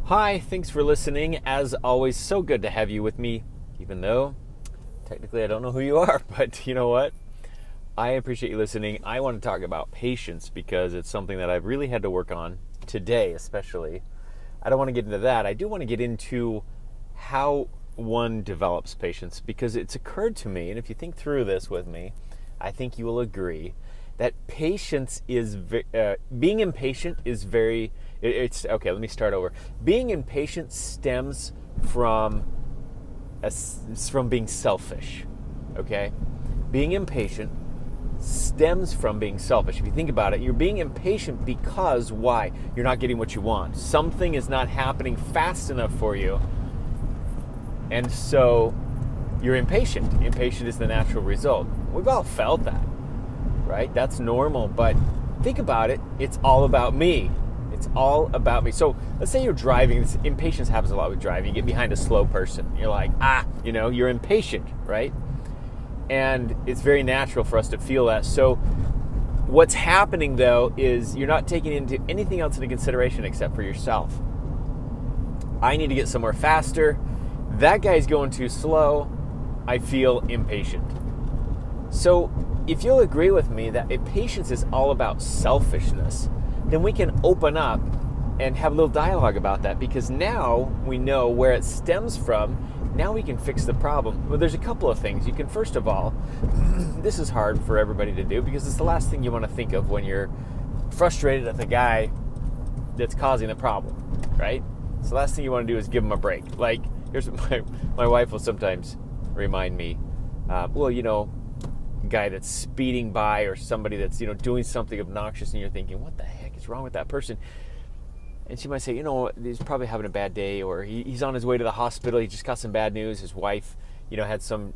Hi, thanks for listening. As always, so good to have you with me, even though technically I don't know who you are, but you know what? I appreciate you listening. I want to talk about patience because it's something that I've really had to work on today, especially. I don't want to get into that. I do want to get into how one develops patience because it's occurred to me, and if you think through this with me, I think you will agree that patience is being impatient is very. It's okay. Let me start over. Being impatient stems from being selfish. Okay, being impatient stems from being selfish. If you think about it, you're being impatient because why? You're not getting what you want. Something is not happening fast enough for you, and so you're impatient. Impatient is the natural result. We've all felt that, right? That's normal. But think about it. It's all about me. It's all about me. So let's say you're driving. This impatience happens a lot with driving. You get behind a slow person. You're like, you're impatient, right? And it's very natural for us to feel that. So what's happening, though, is you're not taking into anything else into consideration except for yourself. I need to get somewhere faster. That guy's going too slow. I feel impatient. So if you'll agree with me that impatience is all about selfishness, then we can open up and have a little dialogue about that, because now we know where it stems from. Now we can fix the problem. Well, there's a couple of things. You can, first of all, this is hard for everybody to do because it's the last thing you want to think of when you're frustrated at the guy that's causing the problem, right? So the last thing you want to do is give him a break. Like, here's what my wife will sometimes remind me, guy that's speeding by or somebody that's doing something obnoxious, and you're thinking, what the heck is wrong with that person? And she might say, he's probably having a bad day, or he's on his way to the hospital. He just got some bad news. His wife had some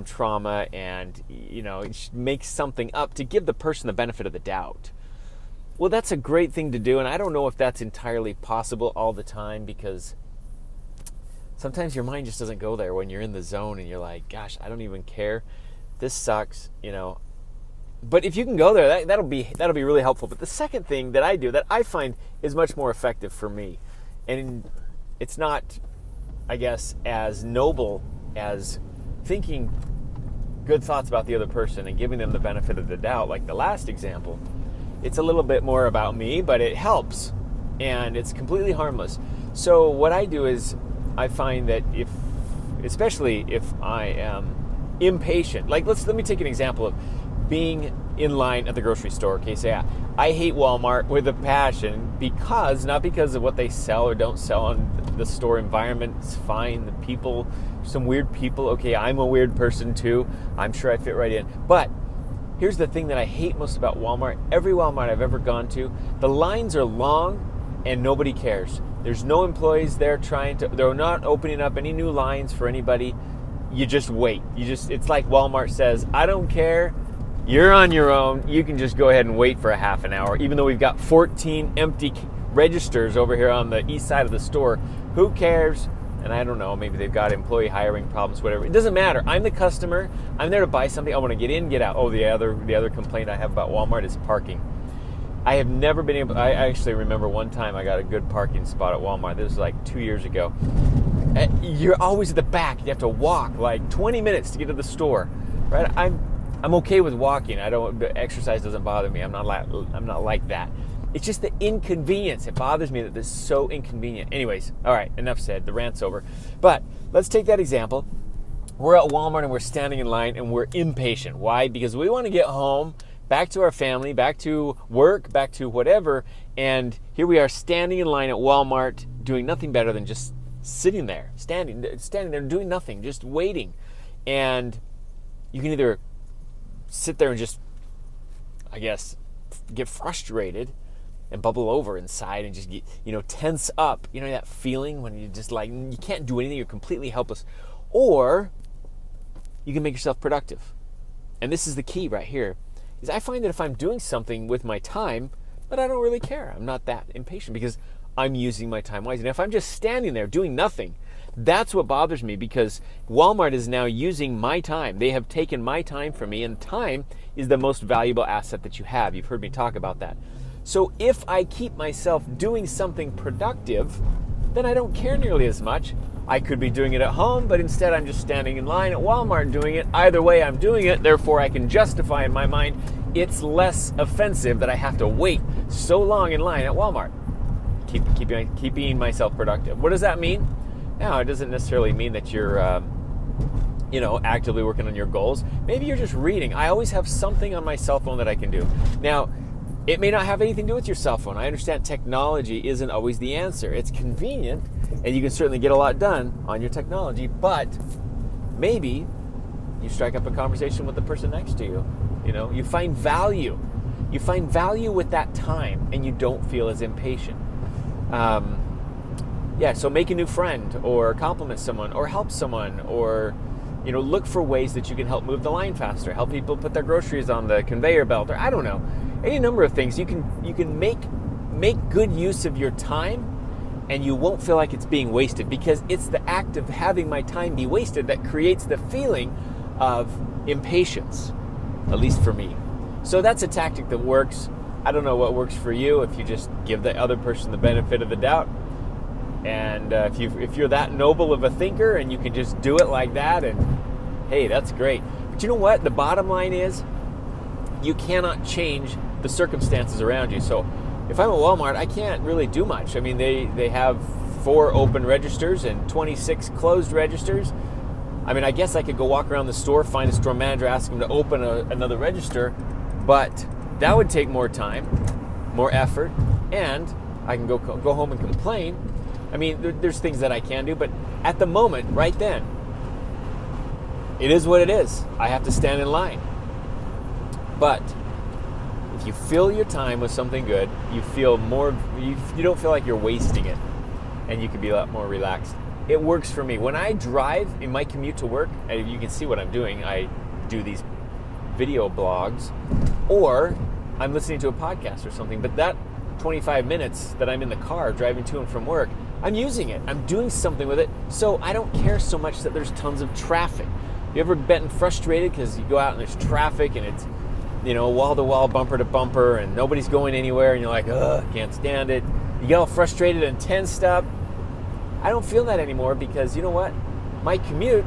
trauma, and she makes something up to give the person the benefit of the doubt. Well, that's a great thing to do, and I don't know if that's entirely possible all the time, because sometimes your mind just doesn't go there when you're in the zone and you're like, gosh, I don't even care. This sucks, But if you can go there, that'll be really helpful. But the second thing that I do that I find is much more effective for me, and it's not, I guess, as noble as thinking good thoughts about the other person and giving them the benefit of the doubt, like the last example. It's a little bit more about me, but it helps, and it's completely harmless. So what I do is I find that especially if I am impatient, like let me take an example of being in line at the grocery store. Okay, say I hate Walmart with a passion, not because of what they sell or don't sell on the store environment. It's fine. The people, some weird people. Okay, I'm a weird person too. I'm sure I fit right in. But here's the thing that I hate most about Walmart. Every Walmart I've ever gone to, the lines are long and nobody cares. There's no employees there they're not opening up any new lines for anybody. You just wait. It's like Walmart says, I don't care. You're on your own. You can just go ahead and wait for a half an hour, even though we've got 14 empty registers over here on the east side of the store. Who cares? And I don't know, maybe they've got employee hiring problems, whatever. It doesn't matter. I'm the customer. I'm there to buy something. I want to get in, get out. Oh, the other complaint I have about Walmart is parking. I have never been able. I actually remember one time I got a good parking spot at Walmart. This was like 2 years ago. You're always at the back. You have to walk like 20 minutes to get to the store, right? I'm okay with walking. Exercise doesn't bother me. I'm not like that. It's just the inconvenience. It bothers me that this is so inconvenient. Anyways, all right, enough said. The rant's over. But let's take that example. We're at Walmart and we're standing in line and we're impatient. Why? Because we want to get home, back to our family, back to work, back to whatever. And here we are standing in line at Walmart, doing nothing better than just sitting there, standing there, doing nothing, just waiting. And you can either sit there and just, I guess, get frustrated and bubble over inside and just get, tense up. That feeling when you just like, you can't do anything, you're completely helpless. Or you can make yourself productive. And this is the key right here, is I find that if I'm doing something with my time, but I don't really care, I'm not that impatient because I'm using my time wisely. And if I'm just standing there doing nothing, that's what bothers me, because Walmart is now using my time. They have taken my time from me, and time is the most valuable asset that you have. You've heard me talk about that. So if I keep myself doing something productive, then I don't care nearly as much. I could be doing it at home, but instead I'm just standing in line at Walmart doing it. Either way, I'm doing it, therefore I can justify in my mind it's less offensive that I have to wait so long in line at Walmart. Keeping myself productive. What does that mean? Now, it doesn't necessarily mean that you're actively working on your goals. Maybe you're just reading. I always have something on my cell phone that I can do. Now, it may not have anything to do with your cell phone. I understand technology isn't always the answer. It's convenient, and you can certainly get a lot done on your technology, but maybe you strike up a conversation with the person next to you. You find value. You find value with that time, and you don't feel as impatient. So make a new friend, or compliment someone, or help someone, or look for ways that you can help move the line faster, help people put their groceries on the conveyor belt, or I don't know, any number of things. You can make good use of your time, and you won't feel like it's being wasted, because it's the act of having my time be wasted that creates the feeling of impatience, at least for me. So that's a tactic that works. I don't know what works for you, if you just give the other person the benefit of the doubt. And if you're that noble of a thinker and you can just do it like that, and hey, that's great. But you know what? The bottom line is you cannot change the circumstances around you. So if I'm at Walmart, I can't really do much. I mean, they have 4 open registers and 26 closed registers. I mean, I guess I could go walk around the store, find a store manager, ask him to open another register, but that would take more time, more effort, and I can go home and complain. I mean, there's things that I can do, but at the moment, right then, it is what it is. I have to stand in line. But if you fill your time with something good, you feel more, you don't feel like you're wasting it, and you can be a lot more relaxed. It works for me. When I drive in my commute to work, and you can see what I'm doing, I do these video blogs, or I'm listening to a podcast or something, but that 25 minutes that I'm in the car driving to and from work, I'm using it. I'm doing something with it, so I don't care so much that there's tons of traffic. You ever been frustrated because you go out and there's traffic and it's, wall to wall, bumper to bumper, and nobody's going anywhere, and you're like, ugh, can't stand it. You get all frustrated and tensed up. I don't feel that anymore, because you know what? My commute,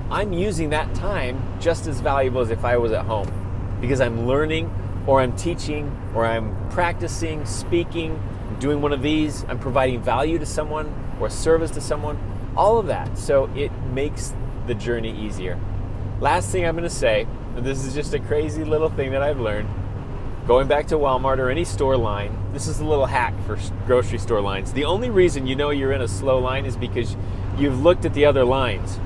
I'm using that time just as valuable as if I was at home, because I'm learning, or I'm teaching, or I'm practicing, speaking, doing one of these, I'm providing value to someone or service to someone, all of that. So it makes the journey easier. Last thing I'm going to say, and this is just a crazy little thing that I've learned, going back to Walmart or any store line, this is a little hack for grocery store lines. The only reason you know you're in a slow line is because you've looked at the other lines.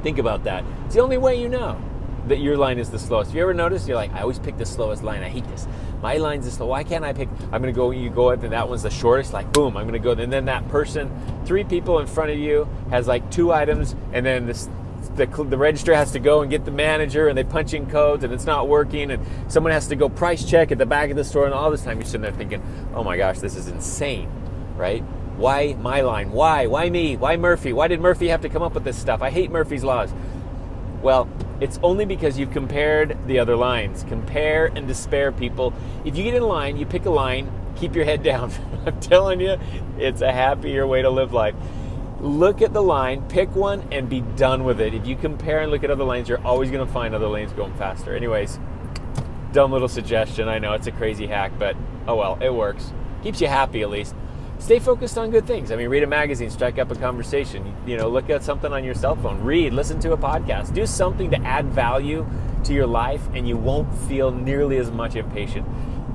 Think about that. It's the only way you know that your line is the slowest. Have you ever noticed? You're like, I always pick the slowest line. I hate this. My line's the slow. Why can't I pick? You go up and that one's the shortest. Like, boom, I'm going to go. And then that person, 3 people in front of you, has like 2 items. And then the register has to go and get the manager, and they punch in codes, and it's not working. And someone has to go price check at the back of the store. And all this time you're sitting there thinking, oh my gosh, this is insane, right? Why my line? Why? Why me? Why Murphy? Why did Murphy have to come up with this stuff? I hate Murphy's Laws. Well, it's only because you've compared the other lines. Compare and despair, people. If you get in line, you pick a line, keep your head down. I'm telling you, it's a happier way to live life. Look at the line, pick one, and be done with it. If you compare and look at other lines, you're always going to find other lanes going faster. Anyways, dumb little suggestion. I know it's a crazy hack, but oh well, it works. Keeps you happy at least. Stay focused on good things. I mean, read a magazine, strike up a conversation, look at something on your cell phone, read, listen to a podcast, do something to add value to your life, and you won't feel nearly as much impatient.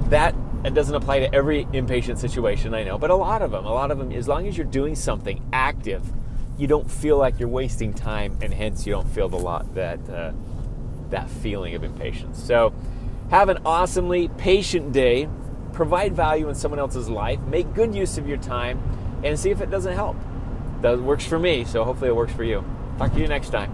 That doesn't apply to every impatient situation, I know, but a lot of them, as long as you're doing something active, you don't feel like you're wasting time, and hence you don't feel that feeling of impatience. So have an awesomely patient day. Provide value in someone else's life, make good use of your time, and see if it doesn't help. That works for me, so hopefully it works for you. Talk to you next time.